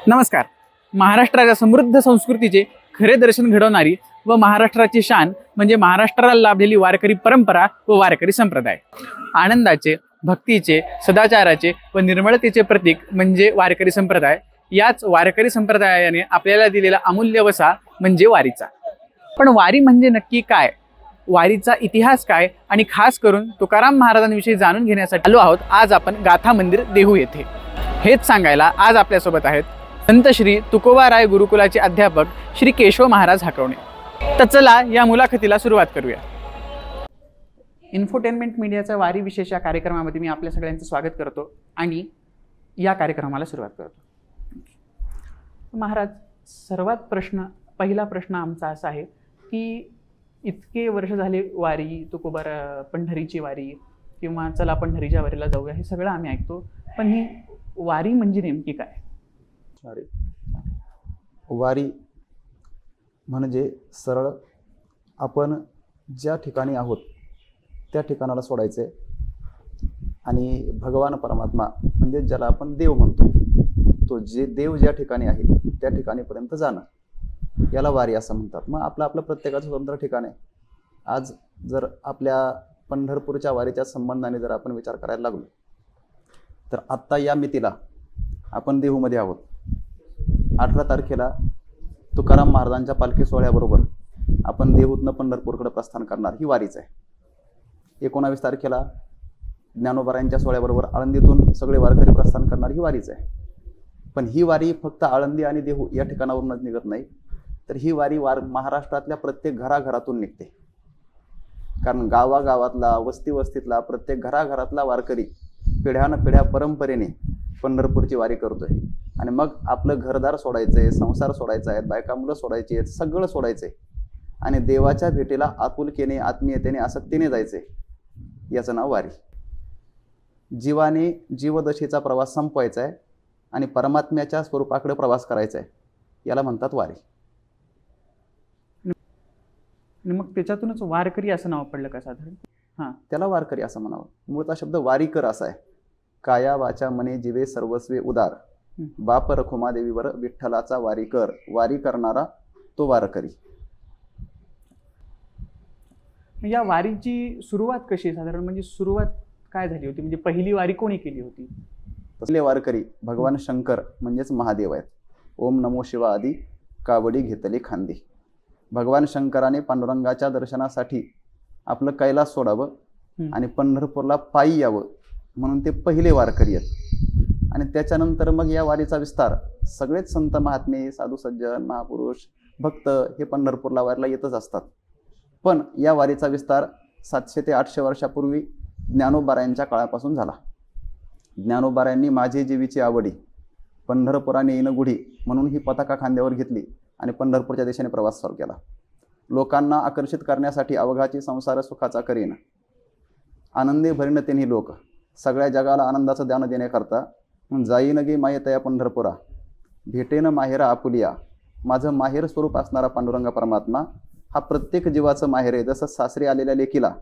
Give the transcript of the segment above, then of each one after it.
नमस्कार. महाराष्ट्राच्या समृद्ध संस्कृतीचे खरे दर्शन घडवणारी व महाराष्ट्राची शान म्हणजे महाराष्ट्राला लाभलेली वारकरी परंपरा व वारकरी संप्रदाय. आनंदाचे, भक्तीचे, सदाचाराचे व निर्मळतेचे प्रतीक म्हणजे वारकरी संप्रदाय. याच वारकरी संप्रदायाने आपल्याला दिलेला अमूल्य वसा म्हणजे वारीचा. पण वारी म्हणजे नक्की काय, वारीचा इतिहास काय आणि खास करून तुकाराम महाराजांविषयी जाणून घेण्यासाठी आलो आहोत आज आपण गाथा मंदिर देहू येथे. हेच सांगायला आज आपल्यासोबत आहेत संत श्री तुकोबाराय गुरुकुलाचे अध्यापक श्री केशव महाराज हाकवणे. तर चला या मुलाखतीला सुरुवात करूया. इन्फोटेनमेंट मीडियाचा वारी विशेष या कार्यक्रमामध्ये मी आपल्या सगळ्यांचं स्वागत करतो आणि या कार्यक्रमाला सुरुवात करतो. महाराज, पहिला प्रश्न आमचा असा आहे की इतके वर्ष झाले वारी, पंढरीची वारी किंवा चला पंढरीच्या वारीला जाऊया हे सगळं आम्ही ऐकतो, पण ही वारी म्हणजे नेमकी काय? वारी म्हणजे सरळ आपण ज्या ठिकाणी आहोत त्या ठिकाणाला सोडायचे आणि भगवान परमात्मा म्हणजे ज्याला आपण देव म्हणतो, तो जे देव ज्या ठिकाणी आहे त्या ठिकाणीपर्यंत जाणं, याला वारी असं म्हणतात. मग आपलं प्रत्येकाचं स्वतंत्र ठिकाण आहे. आज जर आपल्या पंढरपूरच्या वारीच्या संबंधाने जर आपण विचार करायला लागलो तर आत्ता या मितीला आपण देहूमध्ये आहोत. 18 तारखेला तुकाराम महाराजांच्या पालखी सोहळ्याबरोबर आपण देहूतनं पंढरपूरकडे प्रस्थान करणार, ही वारीच आहे. 19 तारखेला ज्ञानोबारायांच्या सोहळ्याबरोबर आळंदीतून सगळे वारकरी प्रस्थान करणार, ही वारीच आहे. पण ही वारी फक्त आळंदी आणि देहू या ठिकाणावरूनच निघत नाही, तर ही वारी महाराष्ट्रातल्या प्रत्येक घराघरातून निघते. कारण गावागावातला, वस्तीतला प्रत्येक घराघरातला वारकरी पिढ्यानपिढ्या परंपरेने पंढरपूरची वारी करतोय. आणि मग आपलं घरदार सोडायचंय, संसार सोडायचा आहे, बायका मुलं सोडायची आहेत, सगळं सोडायचंय आणि देवाच्या भेटीला आपुलकीने, आत्मीयतेने, आसक्तीने जायचंय. याचं नाव वारी. जीवाने जीवदशेचा प्रवास संपवायचा आहे आणि परमात्म्याच्या स्वरूपाकडे प्रवास करायचा आहे, याला म्हणतात वारी. मग त्याच्यातूनच वारकरी असं नाव पडलं का साधारण? त्याला वारकरी असं म्हणावं. मूळचा शब्द वारीकर असा आहे. काया वाचा मने जीवे सर्वस्वे उदार, बाप रखुमादेवीवर विठ्ठलाचा वारीकर, वारी करणारा तो वारकरी. या वारीची सुरुवात कशी साधारण, म्हणजे सुरुवात काय झाली होती, म्हणजे पहिली वारी कोणी केली होती? तसले वारकरी भगवान शंकर म्हणजेच महादेव आहेत. ओम नमो शिवा आदी कावडी घेतली खांदी. भगवान शंकराने पांडुरंगाच्या दर्शनासाठी आपलं कैलास सोडावं आणि पंढरपूरला पायी यावं म्हणून ते पहिले वारकरी आहेत. आणि त्याच्यानंतर मग या वारीचा विस्तार सगळेच संत महात्मे, साधू सज्जन, महापुरुष, भक्त हे पंढरपूरला वारीला येतच असतात. पण या वारीचा विस्तार 700 ते 800 वर्षापूर्वी ज्ञानोबारायांच्या काळापासून झाला. ज्ञानोबारायांनी माझे जीवीची आवडी, पंढरपुराने येणं गुढी म्हणून ही पताका खांद्यावर घेतली आणि पंढरपूरच्या दिशेने प्रवास सुरू केला. लोकांना आकर्षित करण्यासाठी अवघाची संसार सुखाचा करीन, आनंदे भरीन त्यांनी लोक, सगळ्या जगाला आनंदाचं दान देण्याकरता जाईन गे मायेतया पंढरपुरा, भेटेन माहेरा आपुलिया. माझं माहेर स्वरूप असणारा पांडुरंग परमात्मा हा प्रत्येक जीवाचं माहेर आहे. जसं सासरी आलेल्या लेकीला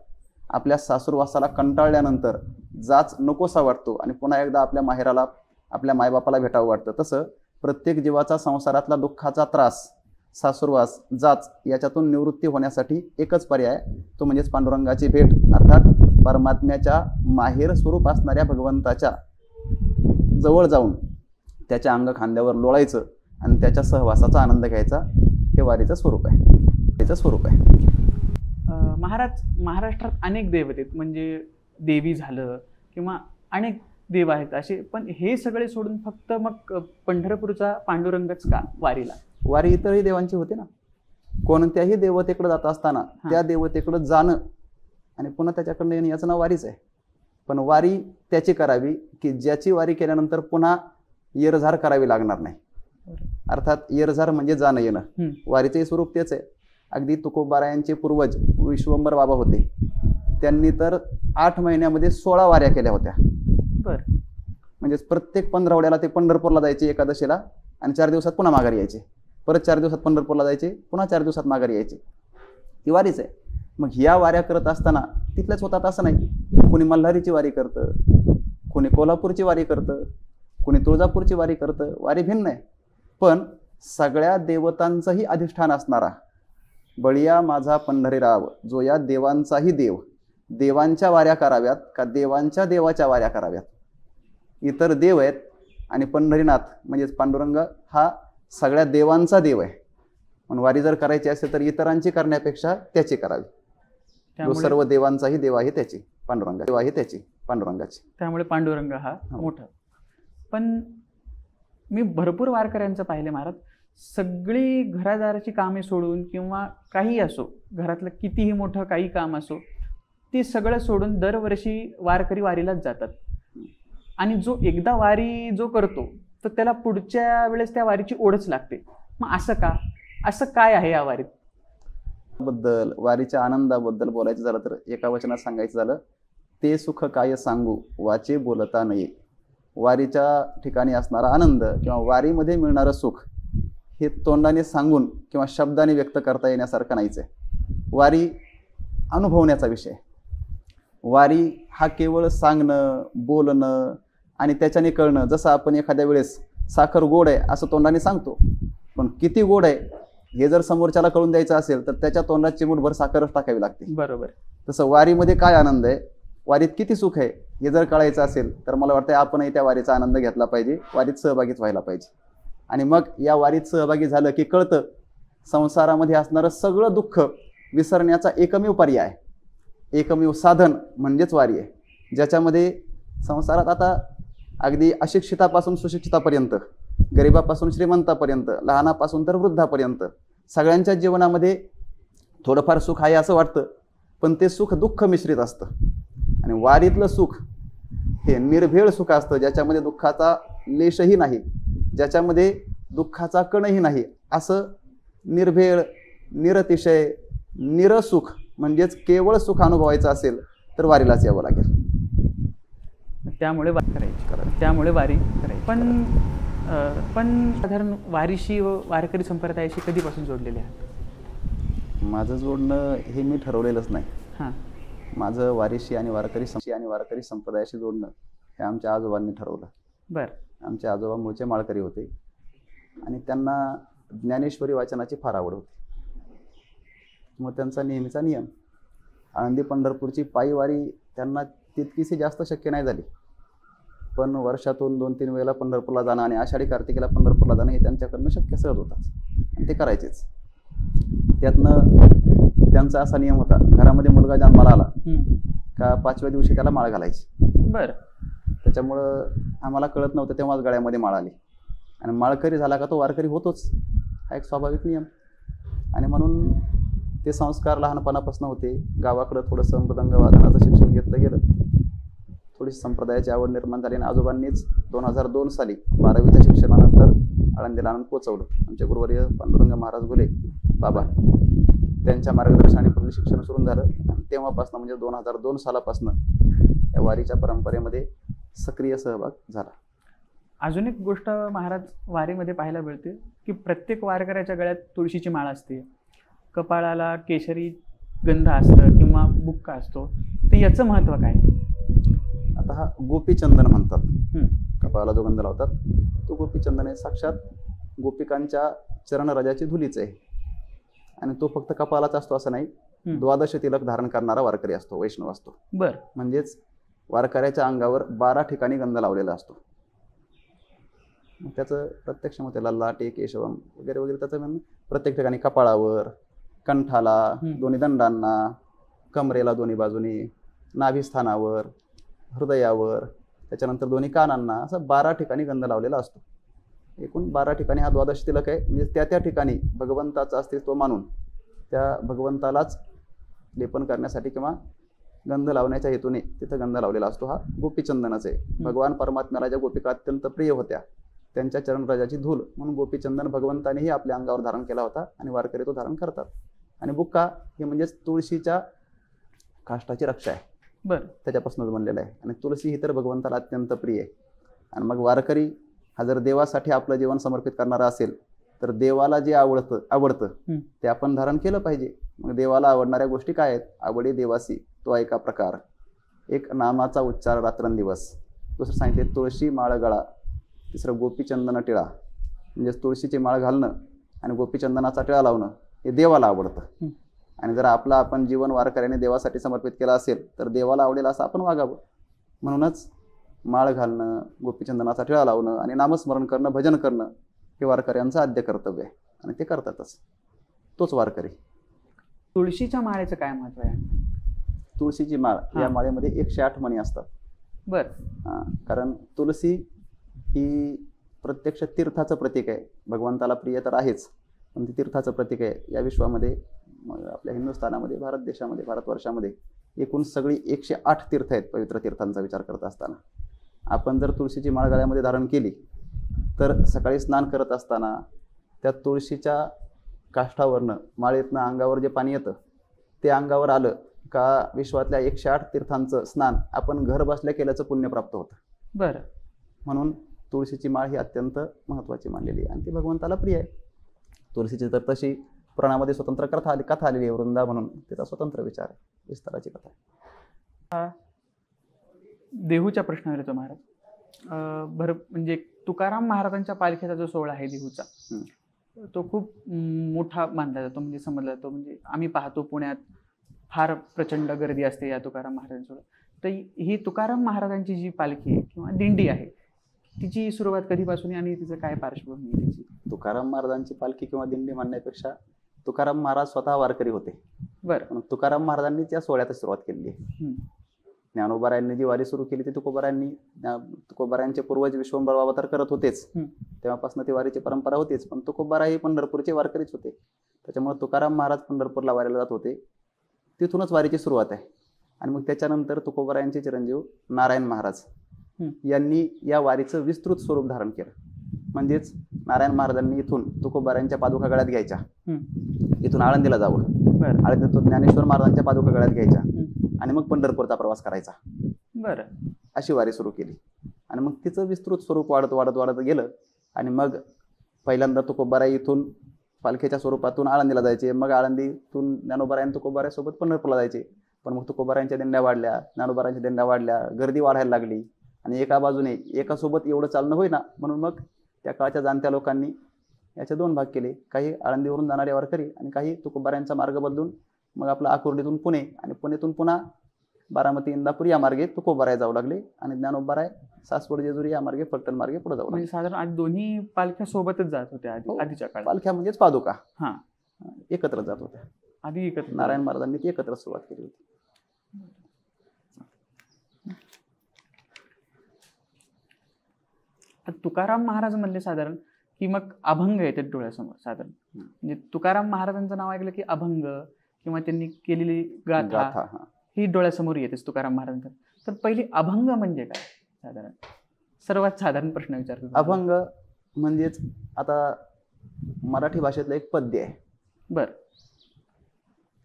आपल्या सासूरवासाला कंटाळल्यानंतर जाच नकोसा वाटतो आणि पुन्हा एकदा आपल्या माहेराला, आपल्या मायबापाला भेटावं वाटतं, तसं प्रत्येक जीवाचा संसारातला दुःखाचा त्रास, सासूरवास, जाच याच्यातून निवृत्ती होण्यासाठी एकच पर्याय, तो म्हणजेच पांडुरंगाची भेट, अर्थात परमात्म्याच्या माहेर स्वरूप असणाऱ्या भगवंताच्या जवळ जाऊन त्याच्या अंग खांद्यावर लोळायचं आणि त्याच्या सहवासाचा आनंद घ्यायचा. हे वारीचं स्वरूप आहे. महाराज, महाराष्ट्रात अनेक दैवत आहेत, म्हणजे देवी झालं किंवा अनेक देव आहेत असे, पण हे सगळे सोडून फक्त मग पंढरपूरचा पांडुरंगच का वारीला? वारी इतरही देवांची होते ना. कोणत्याही देवतेकडे जात असताना त्या देवतेकडे जाणं आणि पुन्हा त्याच्याकडनं येणं, याचं नाव वारीच आहे. पण वारी त्याची करावी की ज्याची वारी केल्यानंतर पुन्हा येरझार करावी लागणार नाही. अर्थात येरझार म्हणजे जाणं येणं. वारीचंही स्वरूप तेच आहे. अगदी तुकोबारायांचे पूर्वज विश्वंभर बाबा होते, त्यांनी तर 8 महिन्यामध्ये 16 वाऱ्या केल्या होत्या. म्हणजे प्रत्येक 15 ते पंढरपूरला जायचे एकादशीला आणि 4 दिवसात पुन्हा माघारी यायचे, परत 4 दिवसात पंढरपूरला जायचे, पुन्हा 4 दिवसात माघारी यायचे. ही वारीच आहे. मग ह्या वाऱ्या करत असताना तिथल्याच होतात असं नाही. कोणी मल्हारीची वारी करतं, कोणी कोल्हापूरची वारी करतं, कोणी तुळजापूरची वारी करतं. वारी भिन्न आहे. पण सगळ्या देवतांचंही अधिष्ठान असणारा बळीया माझा पंढरीराव, जो या देवांचाही देव, देवांच्या वाऱ्या कराव्यात का देवांच्या देवाच्या वाऱ्या कराव्यात. इतर देव आहेत आणि पंढरीनाथ म्हणजेच पांडुरंग हा सगळ्या देवांचा देव आहे. पण वारी जर करायची असेल तर इतरांची करण्यापेक्षा त्याची करावी. जो सर्व देवांचाही देव आहे त्याची पांडुरंगा देव आहे त्याची पांडुरंगाची. त्यामुळे पांडुरंग हा मोठा. पण मी भरपूर वारकऱ्यांचं पाहिले महाराज, सगळी घरादाराची कामे सोडून किंवा काही असो, घरातलं कितीही मोठं काही काम असो, ते सगळं सोडून दरवर्षी वारकरी वारीलाच जातात. आणि जो एकदा वारी जो करतो तर त्याला पुढच्या वेळेस त्या वारीची ओढच लागते. मग असं का, असं काय आहे या वारीत? बद्दल वारीच्या आनंदाबद्दल बोलायचं झालं तर एका वचनात सांगायचं झालं, ते सुख काय सांगू वाचे बोलता नये. वारीच्या ठिकाणी असणारा आनंद किंवा वारीमध्ये मिळणारं सुख हे तोंडाने सांगून किंवा शब्दाने व्यक्त करता येण्यासारखं नाहीच आहे. वारी अनुभवण्याचा विषय. वारी हा केवळ सांगणं, बोलणं आणि त्याच्याने कळणं. जसं आपण एखाद्या वेळेस साखर गोड आहे असं तोंडाने सांगतो, पण किती गोड आहे हे जर समोरच्याला कळून द्यायचं असेल तर त्याच्या तोंडात चिमूटभर साखरच टाकावी लागते. बरोबर. तसं वारीमध्ये काय आनंद आहे, वारीत किती सुख आहे हे जर कळायचं असेल तर मला वाटतं आपणही त्या वारीचा आनंद घेतला पाहिजे, वारीत सहभागीच व्हायला पाहिजे. आणि मग या वारीत सहभागी झालं की कळतं संसारामध्ये असणारं सगळं दुःख विसरण्याचा एकमेव पर्याय, एकमेव साधन म्हणजेच वारी आहे. ज्याच्यामध्ये संसारात आता अगदी अशिक्षितापासून सुशिक्षितापर्यंत, गरिबापासून श्रीमंतापर्यंत, लहानापासून तर वृद्धापर्यंत सगळ्यांच्या जीवनामध्ये थोडंफार सुख आहे असं वाटतं, पण ते सुख दुःख मिश्रित असतं. आणि वारीतलं सुख हे निर्भेळ सुख असतं, ज्याच्यामध्ये दुःखाचा लेशही नाही, ज्याच्यामध्ये दुःखाचा कणही नाही. असं निर्भेळ, निरतिशय, निरसुख म्हणजेच केवळ सुख अनुभवायचं असेल तर वारीलाच यावं लागेल. त्यामुळे वारी करायची, त्यामुळे वारी करायची. पण साधारण वारीशी व वारकरी संप्रदायाशी कधीपासून जोडलेले आहात? माझं जोडणं हे मी ठरवलेलंच नाही. हां. माझं वारीशी आणि वारकरी संप्रदायाशी जोडणं हे आमच्या आजोबांनी ठरवलं. बरं. आमचे आजोबा मूळचे माळकरी होते आणि त्यांना ज्ञानेश्वरी वाचनाची फार आवड होती. मग त्यांचा नेहमीचा नियम, आळंदी पंढरपूरची पायी वारी त्यांना तितकीशी जास्त शक्य नाही झाली, पण वर्षातून 2-3 वेळेला पंढरपूरला जाणं आणि आषाढी कार्तिकेला पंढरपूरला जाणं हे त्यांच्याकडनं शक्य सहज होताच आणि ते करायचेच. त्यातनं त्यांचा असा नियम होता, घरामध्ये मुलगा जन्माला आला का 5व्या दिवशी त्याला माळ घालायची. बरं. त्याच्यामुळं आम्हाला कळत नव्हतं तेव्हाच गळ्यामध्ये माळ आली. आणि माळकरी झाला का तो वारकरी होतोच, हा एक स्वाभाविक नियम. आणि म्हणून ते संस्कार लहानपणापासून होते. गावाकडं थोडंसं मृदंग वादनाचं शिक्षण घेतलं गेलं, थोडीशी संप्रदायाची आवड निर्माण झाली आणि आजोबांनीच 2002 साली 12वीच्या शिक्षणानंतर आळंदीला आणून पोचवलं. आमचे गुरुवर्य पांडुरंग महाराज घुले बाबा, त्यांच्या मार्गदर्शनाने पुढील शिक्षण सुरू झालं. आणि तेव्हापासून म्हणजे 2002 सालापासून या वारीच्या परंपरेमध्ये सक्रिय सहभाग झाला. अजून एक गोष्ट महाराज वारीमध्ये पाहायला मिळते की प्रत्येक वारकऱ्याच्या गळ्यात तुळशीची माळ असते, कपाळाला केशरी गंध असतं किंवा बुक्का असतो. तर याचं महत्त्व काय? आता हा गोपीचंदन म्हणतात. कपाळाला जो गंध लावतात तो गोपीचंदन आहे. साक्षात गोपिकांच्या चरणराजाची धुलीच आहे. आणि तो फक्त कपाळाचा असतो असं नाही, 12 तिलक धारण करणारा वारकरी असतो, वैष्णव असतो. बरं. म्हणजेच वारकऱ्याच्या अंगावर 12 ठिकाणी गंध लावलेला असतो. त्याचं प्रत्यक्ष मग त्याला लाटे केशवम वगैरे वगैरे त्याचं म्हणून प्रत्येक ठिकाणी कपाळावर, कंठाला, दोन्ही दंडांना, कमरेला दोन्ही बाजूनी, नाभिस्थानावर, हृदयावर, त्याच्यानंतर दोन्ही कानांना, असं 12 ठिकाणी गंध लावलेला असतो. एकूण 12 ठिकाणी हा 12 तिलक आहे. म्हणजे त्या ठिकाणी भगवंताचं अस्तित्व मानून त्या भगवंतालाच लेपन करण्यासाठी किंवा गंध लावण्याच्या हेतूने तिथं गंध लावलेला असतो. हा गोपीचंदनाच आहे. भगवान परमात्म्याला ज्या गोपिका अत्यंत प्रिय होत्या त्यांच्या चरणराजाची धूल म्हणून गोपीचंदन भगवंतानेही आपल्या अंगावर धारण केला होता आणि वारकरी तो धारण करतात. आणि बुक्का हे म्हणजेच तुळशीच्या काष्टाची रक्षा आहे. बरं. त्याच्यापासूनच बनलेलं आहे. आणि तुळशी ही तर भगवंताला अत्यंत प्रिय आहे. आणि मग वारकरी हा जर देवासाठी आपलं जीवन समर्पित करणारा असेल तर देवाला जे आवडतं ते आपण धारण केलं पाहिजे. मग देवाला आवडणाऱ्या गोष्टी काय आहेत? आवडी देवासी तो एका प्रकार, एक नामाचा उच्चार रात्रंदिवस, दुसरं सांगितले तुळशी माळ गळा, तिसरं गोपीचंदन टिळा, म्हणजे तुळशीची माळ घालणं आणि गोपीचंदनाचा टिळा लावणं हे देवाला आवडतं. आणि जर आपलं आपण जीवन वारकऱ्याने देवासाठी समर्पित केलं असेल तर देवाला आवडेल असं आपण वागावं. म्हणूनच माळ घालणं, गोपीचंदनाचा टिळा लावणं आणि नामस्मरण करणं, भजन करणं हे वारकऱ्यांचं आद्य कर्तव्य आहे आणि ते करतातच. तोच वारकरी. तुळशीच्या माळेचं काय महत्व आहे? तुळशीची माळ या माळेमध्ये 108 मणी असतात. बरं. कारण तुळशी ही प्रत्यक्ष तीर्थाचं प्रतीक आहे. भगवंताला प्रिय तर आहेच, पण ती तीर्थाचं प्रतीक आहे. या विश्वामध्ये, आपल्या हिंदुस्थानामध्ये, भारत देशामध्ये, भारतवर्षामध्ये एकूण सगळी 108 तीर्थ आहेत. पवित्र तीर्थांचा विचार करत असताना आपण जर तुळशीची माळ गळ्यामध्ये धारण केली तर सकाळी स्नान करत असताना त्या तुळशीच्या काष्ठावरनं, माळेतनं अंगावर जे पाणी येतं ते अंगावर आलं का विश्वातल्या 108 तीर्थांचं स्नान आपण घर बसल्या केल्याचं पुण्य प्राप्त होतं. बरं. म्हणून तुळशीची माळ ही अत्यंत महत्त्वाची मानलेली आहे आणि ती भगवंताला प्रिय आहे. तुळशीची तर तशी पुराणामध्ये स्वतंत्र कथा आलेली आहे. वृंदा म्हणून त्याचा स्वतंत्र विचार आहे, विस्ताराची कथा आहे. देहूच्या प्रश्नावर येतो महाराज. म्हणजे तुकाराम महाराजांच्या पालखीचा जो सोहळा आहे देहूचा, तो खूप मोठा मानला जातो. म्हणजे समजला जातो. म्हणजे आम्ही पाहतो पुण्यात फार प्रचंड गर्दी असते या तुकाराम महाराजांसोबत. तर ही तुकाराम महाराजांची जी पालखी आहे किंवा दिंडी आहे, तिची सुरुवात कधीपासून आहे आणि तिचं काय पार्श्वभूमी आहे तिची? तुकाराम महाराजांची पालखी किंवा दिंडी म्हणण्यापेक्षा तुकाराम महाराज स्वतः वारकरी होते. बरं. तुकाराम महाराजांनी त्या सोहळ्यातच सुरुवात केली आहे. ज्ञानोबारायांनी जी वारी सुरू केली ती तुकोबारायांचे पूर्वज विश्वंभर बाबा तर करत होतेच, तेव्हापासून ती वारीची परंपरा होतीच. पण तुकोबारा ही पंढरपूरचे वारकरीच होते. त्याच्यामुळे तुकाराम महाराज पंढरपूरला वारीला जात होते. तिथूनच वारीची सुरुवात आहे. आणि मग त्याच्यानंतर तुकोबारायांचे चिरंजीव नारायण महाराज यांनी या वारीचं विस्तृत स्वरूप धारण केलं. म्हणजेच नारायण महाराजांनी इथून तुकोबारायांच्या पादुका गळ्यात घ्यायच्या, इथून आळंदीला जावं, आळंदीतून ज्ञानेश्वर महाराजांच्या पादुका गळ्यात घ्यायच्या आणि मग पंढरपूरचा प्रवास करायचा. बरं. अशी वारी सुरू केली. आणि मग तिचं विस्तृत स्वरूप वाढत वाढत वाढत गेलं. आणि मग पहिल्यांदा तुकोबाराय इथून पालखीच्या स्वरूपातून आळंदीला जायचे, मग आळंदीतून ज्ञानोबारायन तुकोबारायसोबत पंढरपूरला जायचे. पण मग तुकोबारायांच्या दिंड्या वाढल्या, ज्ञानोबारायांच्या दिंड्या वाढल्या, गर्दी वाढायला लागली आणि एका बाजूने एकासोबत एवढं चालणं होईना. म्हणून मग त्या काळच्या जाणत्या लोकांनी याचे 2 भाग केले. काही आळंदीवरून जाणारे वारकरी आणि काही तुकोबारायांचा मार्ग बदलून मग आपलं आकुर्डीतून पुणे आणि पुणेतून पुन्हा बारामती, इंदापूर या मार्गे तुकोबाराय जाऊ लागले आणि ज्ञानोबाराय सासवड, जेजुरी या मार्गे, फलटण मार्गे पुढे जाऊ लागले. साधारण आज दोन्ही पालख्या सोबतच जात होत्या आधीच्या काळात. पालख्या म्हणजेच पादुका एकत्र जात होत्या आधी एकत्र. नारायण महाराजांनी ती एकत्र सुरुवात केली होती. तुकाराम महाराज म्हणले साधारण की मग अभंग येतात डोळ्यासमोर साधारण. म्हणजे तुकाराम महाराजांचं नाव ऐकलं की अभंग किंवा त्यांनी केलेली गाथा ही डोळ्यासमोर येतेच तुकाराम महाराजांचं. तर पहिली अभंग म्हणजे काय साधारण? सर्वात साधारण प्रश्न विचारतो. अभंग म्हणजेच आता मराठी भाषेतलं एक पद्य आहे. बर.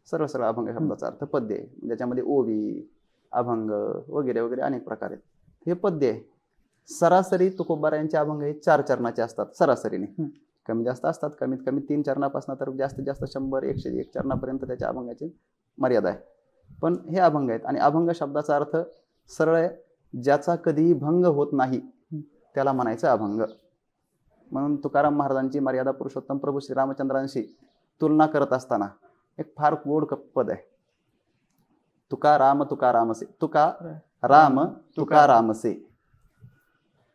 सरळ सरळ अभंग शब्दाचा अर्थ पद्य आहे. ज्याच्यामध्ये ओवी, अभंग वगैरे वगैरे अनेक प्रकार आहेत. हे पद्य आहे. सरासरी तुकोबारायांचे अभंग हे 4 चरणाचे असतात. सरासरीने कमी जास्त असतात. कमीत कमी 3 चरणापासून तर जास्तीत जास्त 100-101 चरणापर्यंत त्याच्या अभंगाची मर्यादा आहे. पण हे अभंग आहेत. आणि अभंग शब्दाचा अर्थ सरळ आहे, ज्याचा कधीही भंग होत नाही त्याला म्हणायचं अभंग. म्हणून तुकाराम महाराजांची मर्यादा पुरुषोत्तम प्रभू श्रीरामचंद्रांशी तुलना करत असताना एक फार गोड पद आहे. तुका राम तुका रामसे, तुका राम तुका रामसे.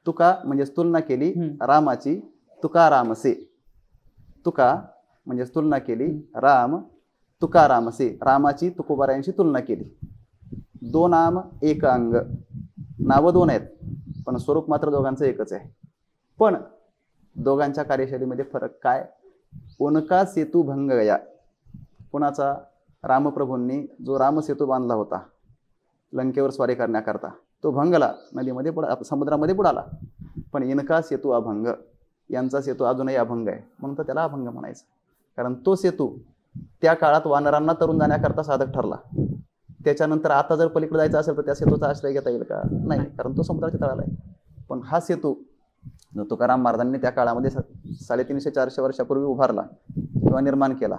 तुका म्हणजे तुलना केली रामाची, तुका रामसे. तुका म्हणजे तुलना केली राम तुका रामसे, रामाची तुकोबारायांशी तुलना केली. 2 नाम 1 अंग, नावं 2 आहेत पण स्वरूप मात्र दोघांचं एकच आहे. पण दोघांच्या कार्यशैलीमध्ये फरक काय? उनका सेतू भंग गया. कुणाचा? रामप्रभूंनी जो रामसेतू बांधला होता लंकेवर स्वारी करण्याकरता, तो भंगला, नदीमध्ये समुद्रामध्ये बुडाला. पण इनका सेतू अभंग, यांचा सेतू अजूनही अभंग आहे, म्हणून तर त्याला अभंग म्हणायचं. कारण तो सेतू त्या काळात वानरांना तरुण जाण्याकरता साधक ठरला. त्याच्यानंतर आता जर पलीकडे जायचं असेल तर त्या सेतूचा आश्रय घेता येईल का? नाही, कारण तो समुद्राच्या तळाला आहे. पण हा सेतू जो तुकाराम महाराजांनी त्या काळामध्ये 350-400 वर्षापूर्वी उभारला किंवा निर्माण केला,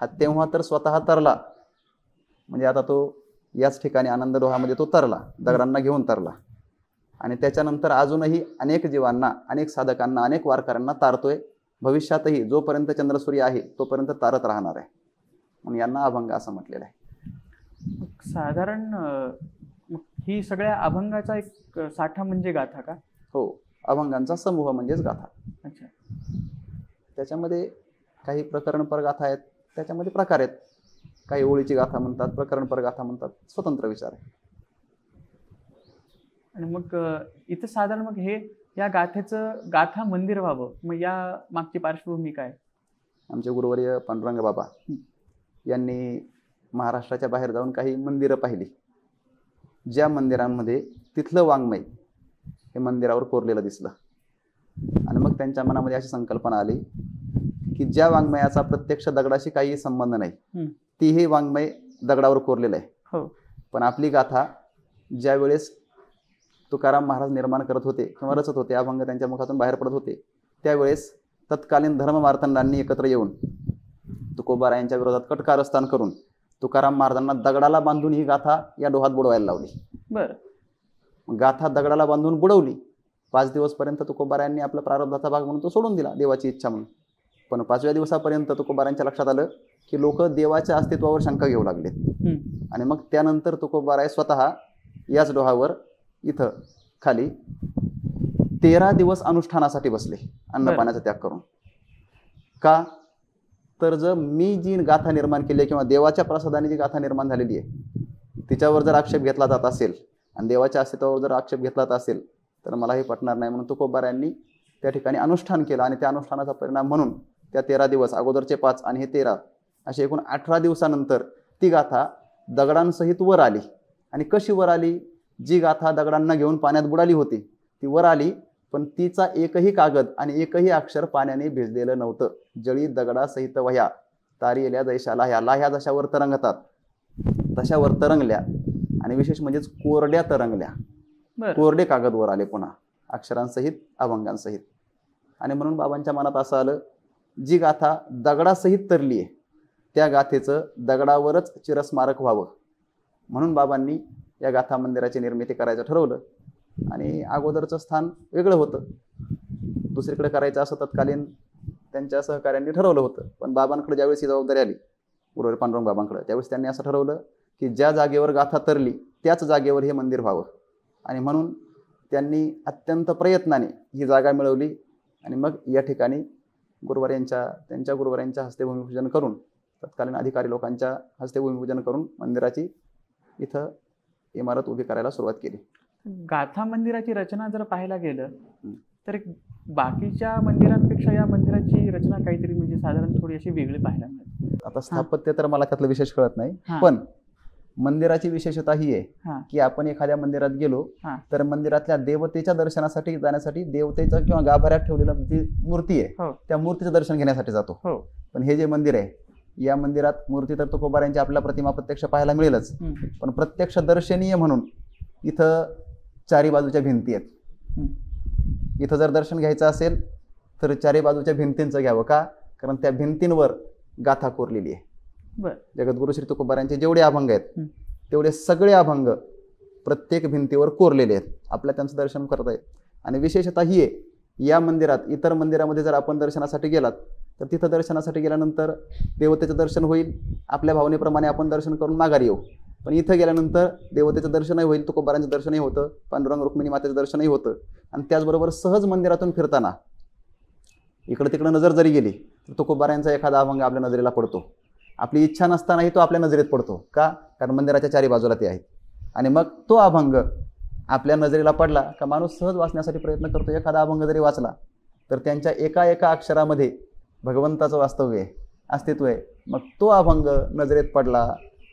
हा तेव्हा तर स्वतः तरला. म्हणजे आता तो याच ठिकाणी आनंद डोहामध्ये तो तरला, दगडांना घेऊन तरला. आणि त्याच्यानंतर अजूनही अनेक जीवांना, अनेक साधकांना, अनेक वारकऱ्यांना तारतोय. भविष्यातही जोपर्यंत चंद्रसूर्य आहे तोपर्यंत तारत राहणार आहे. म्हणून यांना अभंग असं म्हटलेलं आहे. साधारण मग ही सगळ्या अभंगाचा एक साठा म्हणजे गाथा का? हो, अभंगांचा समूह म्हणजेच गाथा. अच्छा. त्याच्यामध्ये काही प्रकरणपर गाथा आहेत, त्याच्यामध्ये प्रकार आहेत. काही ओळीची गाथा म्हणतात, प्रकरणपर गाथा म्हणतात, स्वतंत्र विचार आहे. आणि मग इथं साधारण मग हे या गाथेचं गाथा मंदिर व्हावं, मग या मागची पार्श्वभूमी काय? आमचे गुरुवर्य पांडुरंग बाबा यांनी महाराष्ट्राच्या बाहेर जाऊन काही मंदिरं पाहिली, ज्या मंदिरांमध्ये तिथलं वाङ्मय हे मंदिरावर कोरलेलं दिसलं. आणि मग त्यांच्या मनामध्ये अशी संकल्पना आली की ज्या वाङ्मयाचा प्रत्यक्ष दगडाशी काही संबंध नाही, ती हे वाङ्मय दगडावर कोरलेलं आहे. हो. पण आपली गाथा ज्या वेळेस तुकाराम महाराज निर्माण करत होते किंवा रचत होते, अभंग त्यांच्या मुखातून बाहेर पडत होते, त्यावेळेस तत्कालीन धर्ममार्तंडांनी एकत्र येऊन तुकोबारायांच्या विरोधात कटकारस्थान करून तुकाराम महाराजांना दगडाला बांधून ही गाथा या डोहात बुडवायला लावली. बरं. गाथा दगडाला बांधून बुडवली. 5 दिवसपर्यंत तुकोबारायांनी आपला प्रारब्धाचा भाग म्हणून तो सोडून दिला, देवाची इच्छा म्हणून. पण 5व्या दिवसापर्यंत तुकोबारायांच्या लक्षात आलं की लोक देवाच्या अस्तित्वावर शंका घेऊ लागले. आणि मग त्यानंतर तुकोबाराय स्वतः याच डोहावर इथं खाली 13 दिवस अनुष्ठानासाठी बसले, अन्न पाण्याचा त्याग करून. का तर जर मी जी गाथा निर्माण केली आहे किंवा देवाच्या प्रसादाने जी गाथा निर्माण झालेली आहे तिच्यावर जर आक्षेप घेतला जात असेल आणि देवाच्या अस्तित्वावर जर आक्षेप घेतला जात असेल तर मला हे पटणार नाही. म्हणून तुकोबारायांनी त्या ठिकाणी अनुष्ठान केलं आणि त्या अनुष्ठानाचा परिणाम म्हणून त्या 13 दिवस, अगोदरचे 5 आणि हे 13, असे एकूण 18 दिवसानंतर ती गाथा दगडांसहित वर आली. आणि कशी वर आली? जी गाथा दगडांना घेऊन पाण्यात बुडाली होती ती वर आली, पण तिचा एकही कागद आणि एकही अक्षर पाण्याने भिजलेलं नव्हतं. जळी दगडासहित वह्या तारियल्या जैशा लाह्या. लाह्या जशावर तरंगतात तशावर तरंगल्या, आणि विशेष म्हणजेच कोरड्या तरंगल्या. कोरडे कागद वर आले पुन्हा, अक्षरांसहित, अभंगांसहित. आणि म्हणून बाबांच्या मनात असं आलं, जी गाथा दगडासहित तरली आहे त्या गाथेचं दगडावरच चिरस्मारक व्हावं. म्हणून बाबांनी या गाथा मंदिराची निर्मिती करायचं ठरवलं. आणि अगोदरचं स्थान वेगळं होतं, दुसरीकडे करायचं असं तत्कालीन त्यांच्या सहकार्यांनी ठरवलं होतं. पण बाबांकडे ज्यावेळेस ही जबाबदारी आली, गुरुवर्य पांडुरंग बाबांकडे, त्यावेळेस त्यांनी असं ठरवलं की ज्या जागेवर गाथा तरली त्याच जागेवर हे मंदिर व्हावं. आणि म्हणून त्यांनी अत्यंत प्रयत्नाने ही जागा मिळवली. आणि मग या ठिकाणी त्यांच्या गुरुवर्यांच्या हस्ते भूमिपूजन करून, तत्कालीन अधिकारी लोकांच्या हस्ते भूमिपूजन करून मंदिराची इथं इमारत उभी करायला सुरुवात केली. गाथा मंदिराची रचना जर पाहायला गेलं तर बाकीच्या मंदिरांपेक्षा या मंदिराची रचना काहीतरी म्हणजे साधारण थोडी अशी वेगळी पाहायला मिळते. आता स्थापत्य तर मला त्यातलं विशेष कळत नाही, पण मंदिराची विशेषता ही आहे की आपण एखाद्या मंदिरात गेलो तर मंदिरातल्या देवतेच्या दर्शनासाठी जाण्यासाठी देवतेचं किंवा गाभाऱ्यात ठेवलेलं जी मूर्ती आहे त्या मूर्तीचं दर्शन घेण्यासाठी जातो. पण हे जे मंदिर आहे या मंदिरात मूर्ती तर तुकोबारायांची आपल्याला प्रतिमा प्रत्यक्ष पाहायला मिळेलच, पण प्रत्यक्ष दर्शनीय म्हणून इथं 4ही बाजूच्या भिंती आहेत. इथं जर दर्शन घ्यायचं असेल तर 4ही बाजूच्या भिंतींचं घ्यावं. का? कारण त्या भिंतींवर गाथा कोरलेली आहे. जगद्गुरु श्री तुकोबारायांचे जेवढे अभंग आहेत तेवढे सगळे अभंग प्रत्येक भिंतीवर कोरलेले आहेत. आपल्या त्यांचं दर्शन करता येत. आणि विशेषतः ही आहे, या मंदिरात, इतर मंदिरामध्ये जर आपण दर्शनासाठी गेलात तर तिथं दर्शनासाठी गेल्यानंतर देवतेचं दर्शन होईल, आपल्या भावनेप्रमाणे आपण दर्शन करून माघारी येऊ. पण इथं गेल्यानंतर देवतेचं दर्शनही होईल, तुकोबारांचं दर्शनही होतं, पांडुरंग रुक्मिणी मातेचं दर्शनही होतं. आणि त्याचबरोबर सहज मंदिरातून फिरताना इकडं तिकडं नजर जरी गेली तर तुकोबारायांचा एखादा अभंग आपल्या नजरेला पडतो. आपली इच्छा नसतानाही तो आपल्या नजरेत पडतो. का? कारण मंदिराच्या 4ही बाजूला ते आहेत. आणि मग तो अभंग आपल्या नजरेला पडला का माणूस सहज वाचण्यासाठी प्रयत्न करतो. एखादा अभंग जरी वाचला तर त्यांच्या एका एका अक्षरामध्ये भगवंताचं वास्तव्य आहे, अस्तित्व आहे. मग तो अभंग नजरेत पडला,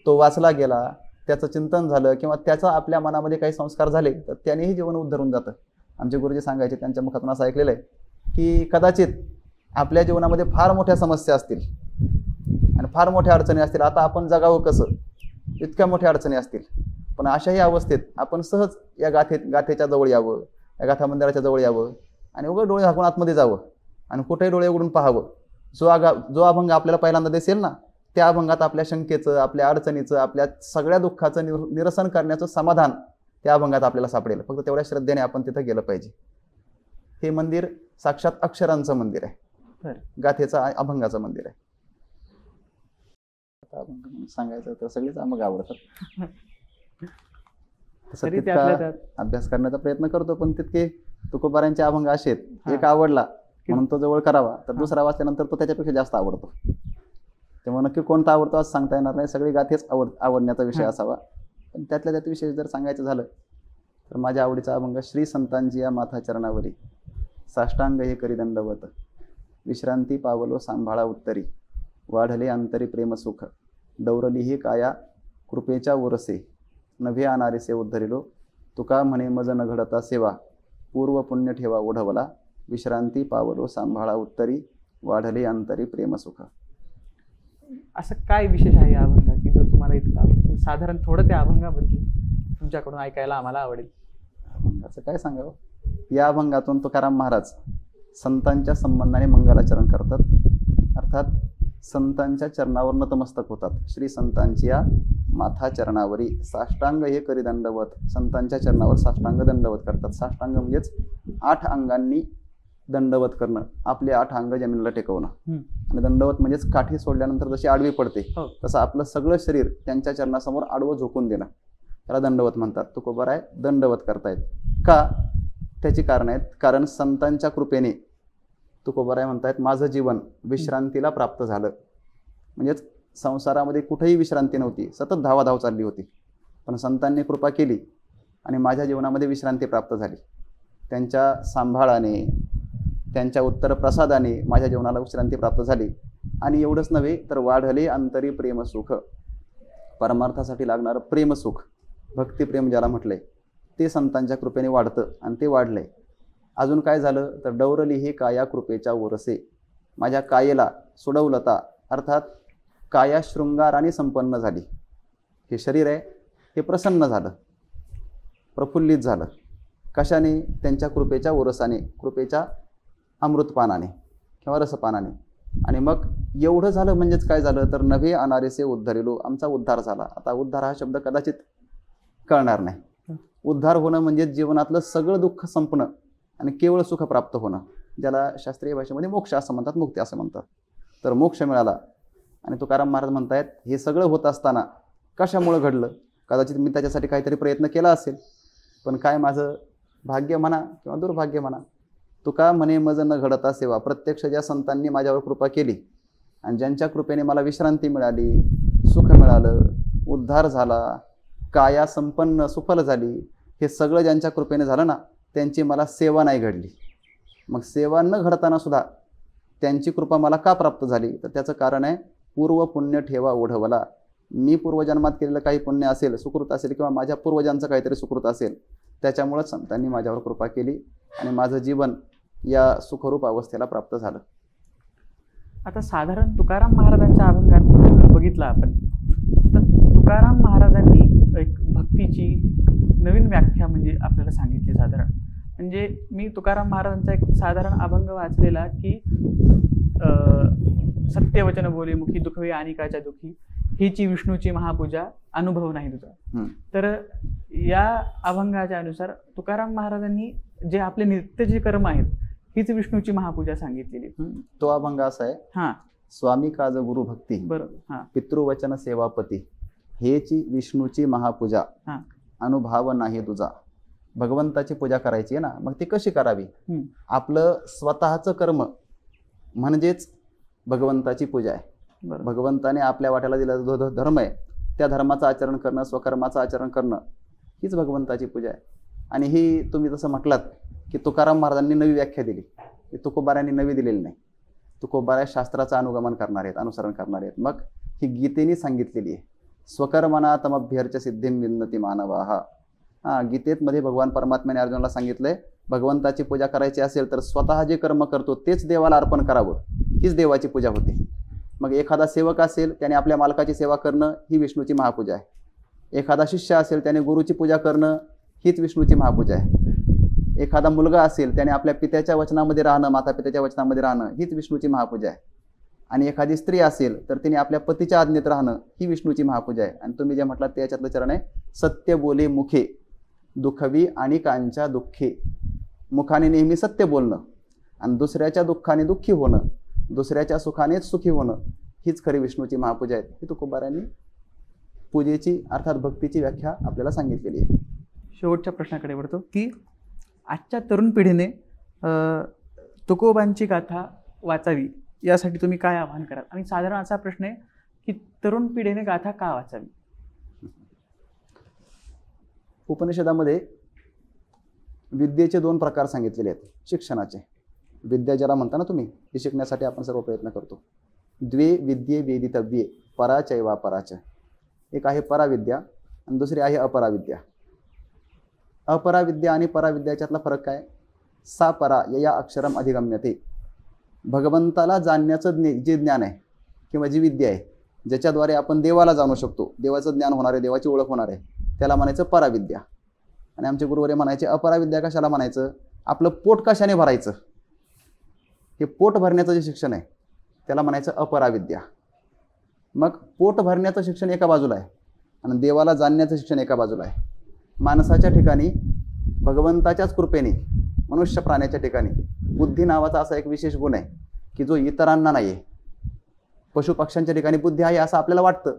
तो वाचला गेला, त्याचं चिंतन झालं किंवा त्याचा आपल्या मनामध्ये काही संस्कार झाले तर त्यानेही जीवन उद्धरून जातं. आमचे गुरुजी सांगायचे, त्यांच्या मुखातून असं ऐकलेलं आहे की कदाचित आपल्या जीवनामध्ये फार मोठ्या समस्या असतील आणि फार मोठ्या अडचणी असतील, आता आपण जगावं कसं, इतक्या मोठ्या अडचणी असतील, पण अशाही अवस्थेत आपण सहज या गाथेच्या जवळ यावं, या गाथा मंदिराच्या जवळ यावं आणि उघड डोळे झाकून आतमध्ये जावं आणि कुठेही डोळे उघडून पाहावं. जो अभंग आपल्याला पहिल्यांदा दिसेल ना त्या अभंगात आपल्या शंकेचं, आपल्या अडचणीचं, आपल्या सगळ्या दुःखाचं निरसन करण्याचं समाधान त्या अभंगात आपल्याला सापडेल. फक्त तेवढ्या श्रद्धेने आपण तिथं गेलं पाहिजे. हे मंदिर साक्षात अक्षरांचं मंदिर आहे, गाथेचं अभंगाचं मंदिर आहे. आता अभंग सांगायचं तर सगळेच अभंग आवडतात. तसं तितका अभ्यास करण्याचा प्रयत्न करतो, पण तितके तुकोबारांचे अभंग असे आहेत, एक आवडला म्हणून तो जवळ करावा, तर दुसरा वाचल्यानंतर तो त्याच्यापेक्षा जास्त आवडतो. तेव्हा नक्की कोणता आवडतो असं सांगता येणार नाही. सगळी गाथेच आवडण्याचा विषय असावा. पण त्यातल्या त्यात विषय जर सांगायचं झालं तर माझ्या आवडीचा अभंग श्री संतांची या माथा चरणावरी, साष्टांग हे करी दंडवत, विश्रांती पावलो सांभाळा उत्तरी, वाढले अंतरी प्रेम सुख, डौरली ही काया कृपेच्या उरसे, नभे अनारिसे उद्धरिलो, तुका म्हणे मज न घडता सेवा, पूर्व पुण्य ठेवा ओढवला, विश्रांती पावलो सांभाळा उत्तरी, वाढले अंतरी प्रेम सुख. असं काय विशेष आहे या अभंगात की जो तुम्हाला इतका आवडतो? साधारण थोडं त्या अभंगाबद्दल तुमच्याकडून ऐकायला आम्हाला आवडेल. अभंगाचं काय सांगावं? या अभंगातून तुकाराम महाराज संतांच्या संबंधाने मंगलाचरण करतात, अर्थात संतांच्या चरणावर नतमस्तक होतात. श्री संतांची या माथा चरणावरी, साष्टांग हे करी दंडवत, संतांच्या चरणावर साष्टांग दंडवत करतात. साष्टांग म्हणजेच 8 अंगांनी दंडवत करणं, आपले 8 अंग जमिनीला टेकवणं. आणि दंडवत म्हणजेच काठी सोडल्यानंतर जशी आडवी पडते तसं आपलं सगळं शरीर त्यांच्या चरणासमोर आडवं झोकून देणं, त्याला दंडवत म्हणतात. तुकोबाराय दंडवत करतायत का? त्याची कारण आहेत. कारण संतांच्या कृपेने तुकोबाराय म्हणतायत माझं जीवन विश्रांतीला प्राप्त झालं. म्हणजेच संसारामध्ये कुठेही विश्रांती नव्हती, सतत धावाधाव चालली होती, पण संतांनी कृपा केली आणि माझ्या जीवनामध्ये विश्रांती प्राप्त झाली. त्यांच्या सांभाळाने, त्यांच्या उत्तर प्रसादाने माझ्या जीवनाला विश्रांती प्राप्त झाली. आणि एवढंच नव्हे तर वाढले अंतरी प्रेमसुख, परमार्थासाठी लागणारं प्रेमसुख, भक्तिप्रेम ज्याला म्हटलंय, ते संतांच्या कृपेने वाढतं आणि ते वाढलंय. अजून काय झालं तर डौरली हे काया कृपेच्या ओरसे, माझ्या कायेला सुडवलता, अर्थात काया शृंगाराने संपन्न झाली. हे शरीर आहे हे प्रसन्न झालं, प्रफुल्लित झालं. कशाने? त्यांच्या कृपेच्या ओरसाने, कृपेच्या अमृतपानाने किंवा रसपानाने. आणि मग एवढं झालं म्हणजेच काय झालं तर नभे अनारेसे उद्धरिलो, आमचा उद्धार झाला. आता उद्धार हा शब्द कदाचित कळणार नाही. उद्धार होणं म्हणजे जीवनातलं सगळं दुःख संपणं आणि केवळ सुख प्राप्त होणं, ज्याला शास्त्रीय भाषेमध्ये मोक्ष असं म्हणतात, मुक्ती असं म्हणतात. तर मोक्ष मिळाला. आणि तुकाराम महाराज म्हणतायत हे सगळं होत असताना कशामुळं घडलं? कदाचित मी त्याच्यासाठी काहीतरी प्रयत्न केला असेल, पण काय माझं भाग्य म्हणा किंवा दुर्भाग्य म्हणा, तुका म्हणे मज न घडता सेवा, प्रत्यक्ष ज्या संतांनी माझ्यावर कृपा केली आणि ज्यांच्या कृपेने मला विश्रांती मिळाली, सुख मिळालं, उद्धार झाला, काया संपन्न सुफल झाली, हे सगळं ज्यांच्या कृपेने झालं ना, त्यांची मला सेवा नाही घडली. मग सेवा न घडताना सुद्धा त्यांची कृपा मला का प्राप्त झाली? तर त्याचं कारण आहे पूर्व पुण्य ठेवा ओढवला. मी पूर्वजन्मात केलेलं काही पुण्य असेल, सुकृत असेल, किंवा माझ्या पूर्वजांचं काहीतरी सुकृत असेल, त्याच्यामुळेच संतांनी माझ्यावर कृपा केली आणि माझं जीवन या सुखरूप अवस्थेला प्राप्त झालं. आता साधारण तुकाराम महाराजांच्या अभंगात बघितलं आपण, तर तुकाराम महाराजांनी एक भक्तीची नवीन व्याख्या म्हणजे आपल्याला सांगितली. साधारण म्हणजे मी तुकाराम महाराजांचा एक साधारण अभंग वाचलेला की सत्यवचन बोले मुखी दुखवे अनिकाच्या दुखी, हीची विष्णूची महापूजा अनुभव नाही तुझा. तर या अभंगाच्या अनुसार तुकाराम महाराजांनी जे आपले नित्यचे कर्म आहेत हीच विष्णूची महापूजा सांगितलेली. तो अभंग असा आहे, स्वामी काज गुरु भक्ती, बरोबर, पितृवचन सेवापती, हेची विष्णूची महापूजा अनुभव नाही तुझा. भगवंताची पूजा करायची आहे ना, मग ती कशी करावी? आपलं स्वतःचं कर्म म्हणजेच भगवंताची पूजा आहे. भगवंताने आपल्या वाट्याला दिलेला जो धर्म आहे त्या धर्माचं आचरण करणं, स्वकर्माचं आचरण करणं, हीच भगवंताची पूजा आहे. आणि ही तुम्ही जसं म्हटलात की तुकाराम महाराजांनी नवी व्याख्या दिली, ती तुकोबारांनी नवी दिलेली नाही. तुकोबारा शास्त्राचं अनुगमन करणार आहेत, अनुसरण करणार आहेत. मग ही गीतेने सांगितलेली आहे, स्वकर्मणा तमभ्यर्च सिद्धिं विंदती मानवाः. गीतेत मध्ये भगवान परमात्म्याने अर्जुनाला सांगितलंय, भगवंताची पूजा करायची असेल तर स्वतः जे कर्म करतो तेच देवाला अर्पण करावं, हीच देवाची पूजा होते. मग एखादा सेवक असेल त्याने आपल्या मालकाची सेवा करणं ही विष्णूची महापूजा आहे. एखादा शिष्य असेल त्याने गुरुची पूजा करणं हीच विष्णूची महापूजा आहे. एखादा मुलगा असेल त्याने आपल्या पित्याच्या वचनामध्ये राहणं, माता पित्याच्या वचनामध्ये राहणं हीच विष्णूची महापूजा आहे. आणि एखादी स्त्री असेल तर तिने आपल्या पतीच्या आज्ञेत राहणं ही विष्णूची महापूजा आहे. आणि तुम्ही जे म्हटलात त्याच्यातलं चरण आहे सत्य बोले मुखे, दुःखवी आणि कांच्या दुःखी, मुखाने नेहमी सत्य बोलणं आणि दुसऱ्याच्या दुःखाने दुःखी होणं, दुसऱ्याच्या सुखानेच सुखी होणं, हीच खरी विष्णूची महापूजा आहे. ही तुकोबारांनी पूजेची अर्थात भक्तीची व्याख्या आपल्याला सांगितलेली आहे. शेवटच्या प्रश्नाकडे वळतो की आजच्या तरुण पिढीने तुकोबांची गाथा वाचावी यासाठी तुम्ही काय आवाहन कराल? आणि साधारण असा प्रश्न आहे की तरुण पिढीने गाथा का वाचावी? उपनिषदामध्ये विद्येचे 2 प्रकार सांगितलेले आहेत शिक्षणाचे. विद्या ज्याला म्हणता ना तुम्ही, हे शिकण्यासाठी आपण सर्व प्रयत्न करतो. द्वे विद्ये वेदितव्ये पराचैवा पराच. एक आहे पराविद्या आणि दुसरी आहे अपराविद्या. अपराविद्या आणि पराविद्याच्यातला फरक काय? सा परा या अक्षरम अधिगम्यते. भगवंताला जाणण्याचं जे ज्ञान आहे किंवा जी विद्या आहे, ज्याच्याद्वारे आपण देवाला जाणू शकतो, देवाचं ज्ञान होणार आहे, देवाची ओळख होणार आहे, त्याला म्हणायचं पराविद्या. आणि आमचे गुरुवर्य म्हणायचे अपराविद्या कशाला म्हणायचं? आपलं पोट कशाने भरायचं, हे पोट भरण्याचं जे शिक्षण आहे त्याला म्हणायचं अपराविद्या. मग पोट भरण्याचं शिक्षण एका बाजूला आहे आणि देवाला जाणण्याचं शिक्षण एका बाजूला आहे. माणसाच्या ठिकाणी भगवंताच्याच कृपेने, मनुष्य प्राण्याच्या ठिकाणी बुद्धी नावाचा असा एक विशेष गुण आहे की जो इतरांना नाही आहे. पशुपक्ष्यांच्या ठिकाणी बुद्धी आहे असं आपल्याला वाटतं,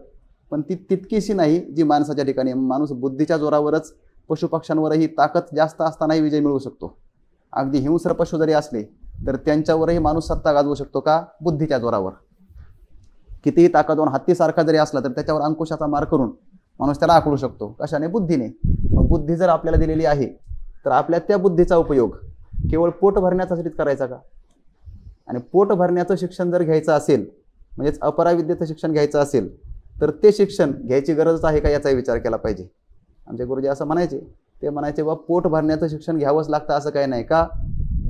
पण ती तितकीशी नाही जी माणसाच्या ठिकाणी. माणूस बुद्धीच्या जोरावरच पशुपक्ष्यांवरही ताकद जास्त असतानाही विजय मिळवू शकतो. अगदी हिंस्र पशु जरी असले तर त्यांच्यावरही माणूस सत्ता गाजवू शकतो का? बुद्धीच्या जोरावर. कितीही ताकदवान हत्तीसारखा जरी असला तर त्याच्यावर अंकुशाचा मार करून माणूस त्याला आखडू शकतो. कशाने? बुद्धीने. मग बुद्धी जर आपल्याला दिलेली आहे तर आपल्या त्या बुद्धीचा उपयोग केवळ पोट भरण्यासाठीच करायचा का? आणि पोट भरण्याचं शिक्षण जर घ्यायचं असेल, म्हणजेच अपराविद्येचं शिक्षण घ्यायचं असेल, तर ते शिक्षण घ्यायची गरज आहे का याचाही विचार केला पाहिजे. आमचे गुरुजी असं म्हणायचे, ते म्हणायचे बा पोट भरण्याचं शिक्षण घ्यावंच लागतं असं काही नाही का?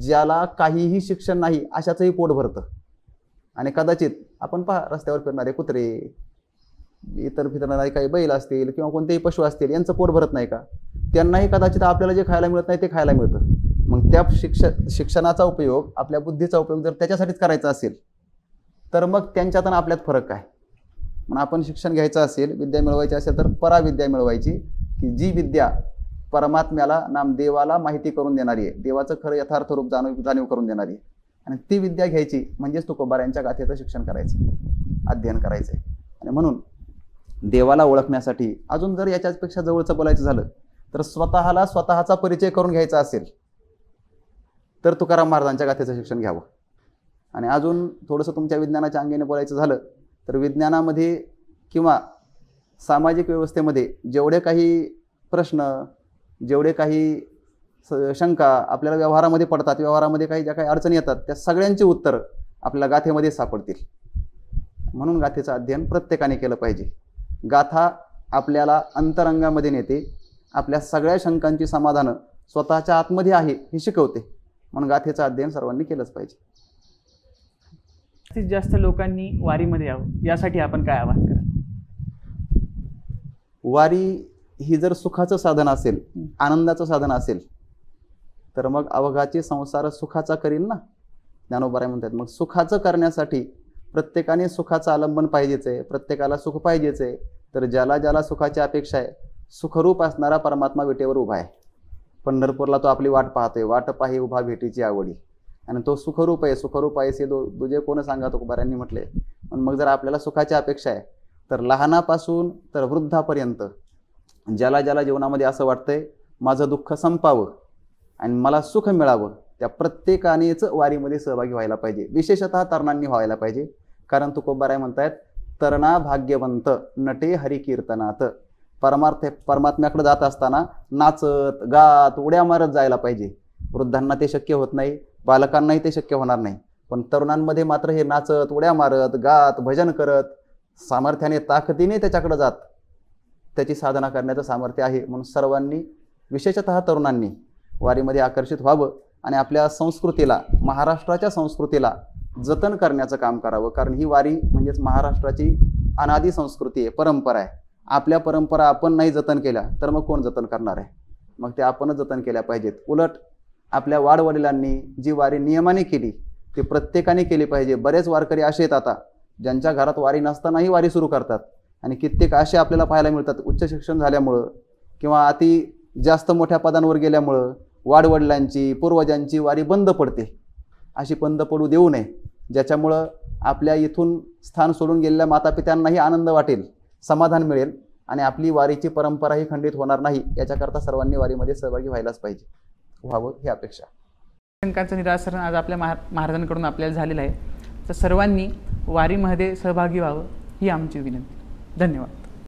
ज्याला काहीही शिक्षण नाही अशाचंही पोट भरतं. आणि कदाचित आपण पहा रस्त्यावर फिरणारे कुत्रे, इतर फिरणारे काही बैल असतील किंवा कोणतेही पशु असतील, यांचं पोट भरत नाही का? त्यांनाही कदाचित आपल्याला जे खायला मिळत नाही ते खायला मिळतं. मग त्या शिक्षणाचा उपयोग, आपल्या बुद्धीचा उपयोग जर त्याच्यासाठीच करायचा असेल तर मग त्यांच्यात आणि आपल्यात फरक काय? म्हणून आपण शिक्षण घ्यायचं असेल, विद्या मिळवायची असेल तर पराविद्या मिळवायची, की जी विद्या परमात्म्याला, नामदेवाला माहिती करून देणारी आहे, देवाचं खरं यथार्थ रूप जाणीव करून देणारी आहे. आणि ती विद्या घ्यायची म्हणजेच तुकोबारायांच्या गाथेचं शिक्षण करायचं, अध्ययन करायचं. आणि म्हणून देवाला ओळखण्यासाठी अजून जर याच्यापेक्षा जवळचं बोलायचं झालं तर स्वतःला स्वतःचा परिचय करून घ्यायचा असेल तर तुकाराम महाराजांच्या गाथेचं शिक्षण घ्यावं. आणि अजून थोडंसं तुमच्या विज्ञानाच्या अंगेने बोलायचं झालं तर विज्ञानामध्ये किंवा सामाजिक व्यवस्थेमध्ये जेवढे काही प्रश्न, जेवढे काही शंका आपल्याला व्यवहारामध्ये पडतात, व्यवहारामध्ये ज्या काही अडचणी येतात, त्या सगळ्यांची उत्तर आपल्याला गाथेमध्ये सापडतील. म्हणून गाथेचं अध्ययन प्रत्येकाने केलं पाहिजे. गाथा आपल्याला अंतरंगामध्ये नेते, आपल्या सगळ्या शंकांची समाधानं स्वतःच्या आतमध्ये आहे हे शिकवते. म्हणून गाथेचं अध्ययन सर्वांनी केलंच पाहिजे. जास्तीत जास्त लोकांनी वारीमध्ये यावं यासाठी आपण काय आवाहन कराल? वारी ही जर सुखाचं साधन असेल, आनंदाचं साधन असेल, तर मग अवघाचे संसार सुखाचा करील ना, ज्ञानोबा म्हणतात. मग सुखाचं करण्यासाठी प्रत्येकाने सुखाचं अवलंबन पाहिजेच आहे, प्रत्येकाला सुख पाहिजेच आहे. तर ज्याला ज्याला सुखाची अपेक्षा आहे, सुखरूप असणारा परमात्मा विटेवर उभा आहे. पंढरपूरला तो आपली वाट पाहतोय, वाट पाही उभा भेटीची आवडी. आणि तो सुखरूप आहे, सुखरूप आहे से दुजे कोण सांगा, तुकोबारांनी म्हटले. मग जर आपल्याला सुखाची अपेक्षा आहे तर लहानापासून तर वृद्धापर्यंत ज्याला ज्याला जीवनामध्ये असं वाटतंय माझं दुःख संपावं आणि मला सुख मिळावं, त्या प्रत्येकानेच वारीमध्ये सहभागी व्हायला पाहिजे. विशेषतः तरुणांनी व्हायला पाहिजे. कारण तुकोबाराय म्हणतायत, तरणा भाग्यवंत नटे हरिकीर्तनात. परमात्म्याकडे जात असताना नाचत गात उड्या मारत जायला पाहिजे. वृद्धांना ते शक्य होत नाही, बालकांनाही ते शक्य होणार नाही, पण तरुणांमध्ये मात्र हे नाचत उड्या मारत गात भजन करत सामर्थ्याने ताकदीने त्याच्याकडे जात त्याची साधना करण्याचं सामर्थ्य आहे. म्हणून सर्वांनी विशेषतः तरुणांनी वारीमध्ये आकर्षित व्हावं आणि आपल्या संस्कृतीला, महाराष्ट्राच्या संस्कृतीला जतन करण्याचं काम करावं. कारण ही वारी म्हणजेच महाराष्ट्राची अनादी संस्कृती आहे, परंपरा आहे. आपल्या परंपरा आपण नाही जतन केल्या तर मग कोण जतन करणार आहे? मग ते आपणच जतन केल्या पाहिजेत. उलट आपल्या वाडवडिलांनी जी वारी नियमाने केली ती प्रत्येकाने केली पाहिजे. बरेच वारकरी असे आहेत आता ज्यांच्या घरात वारी नसतानाही वारी सुरू करतात. आणि कित्येक असे आपल्याला पाहायला मिळतात, उच्च शिक्षण झाल्यामुळं किंवा अति जास्त मोठ्या पदांवर गेल्यामुळं वाडवडिलांची पूर्वजांची वारी बंद पडते, अशी बंद पडू देऊ नये, ज्याच्यामुळं आपल्या इथून स्थान सोडून गेलेल्या मातापित्यांनाही आनंद वाटेल, समाधान मिळेल आणि आपली वारीची परंपराही खंडित होणार नाही, याच्याकरता सर्वांनी वारीमध्ये सहभागी व्हायलाच पाहिजे, व्हावं ही अपेक्षा. शंकांचं निराकरण आज आपल्या महाराजांकडून आपल्याला झालेलं आहे. तर सर्वांनी वारीमध्ये सहभागी व्हावं ही आमची विनंती. धन्यवाद.